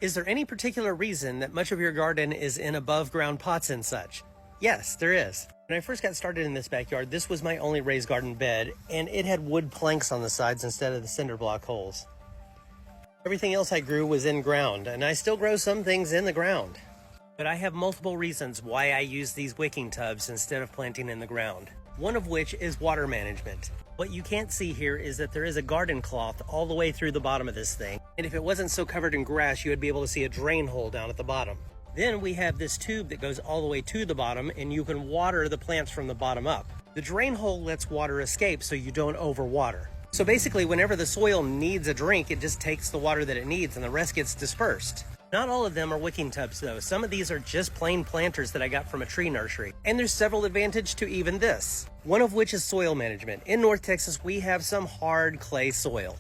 Is there any particular reason that much of your garden is in above ground pots and such? Yes, there is. When I first got started in this backyard, this was my only raised garden bed, and it had wood planks on the sides instead of the cinder block holes. Everything else I grew was in ground, and I still grow some things in the ground. But I have multiple reasons why I use these wicking tubs instead of planting in the ground. One of which is water management. What you can't see here is that there is a garden cloth all the way through the bottom of this thing. And if it wasn't so covered in grass, you would be able to see a drain hole down at the bottom. Then we have this tube that goes all the way to the bottom, and you can water the plants from the bottom up. The drain hole lets water escape so you don't overwater. So basically, whenever the soil needs a drink, it just takes the water that it needs and the rest gets dispersed. Not all of them are wicking tubs though. Some of these are just plain planters that I got from a tree nursery. And there's several advantages to even this. One of which is soil management. In North Texas, we have some hard clay soil.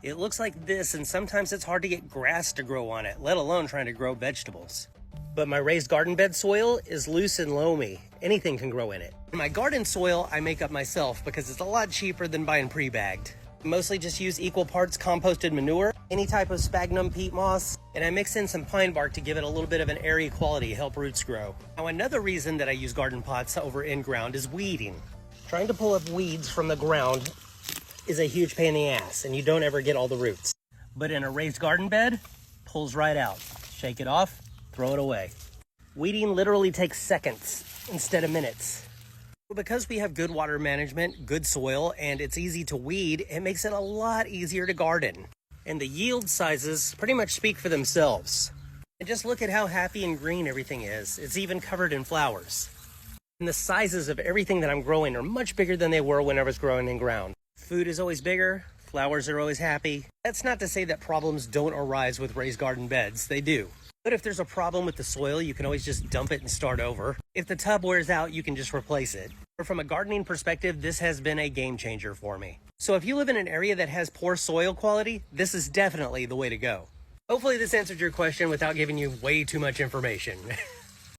It looks like this, and sometimes it's hard to get grass to grow on it, let alone trying to grow vegetables. But my raised garden bed soil is loose and loamy. Anything can grow in it. My garden soil I make up myself because it's a lot cheaper than buying pre-bagged. Mostly just use equal parts composted manure, any type of sphagnum peat moss, and I mix in some pine bark to give it a little bit of an airy quality, help roots grow. Now another reason that I use garden pots over in ground is weeding. Trying to pull up weeds from the ground is a huge pain in the ass, and you don't ever get all the roots. But in a raised garden bed, pulls right out. Shake it off, throw it away. Weeding literally takes seconds instead of minutes. Because we have good water management, good soil, and it's easy to weed, it makes it a lot easier to garden. And the yield sizes pretty much speak for themselves. And just look at how happy and green everything is. It's even covered in flowers. And the sizes of everything that I'm growing are much bigger than they were when I was growing in ground. Food is always bigger, flowers are always happy. That's not to say that problems don't arise with raised garden beds, they do. But if there's a problem with the soil, you can always just dump it and start over. If the tub wears out, you can just replace it. But from a gardening perspective, this has been a game changer for me. So if you live in an area that has poor soil quality, this is definitely the way to go. Hopefully this answered your question without giving you way too much information.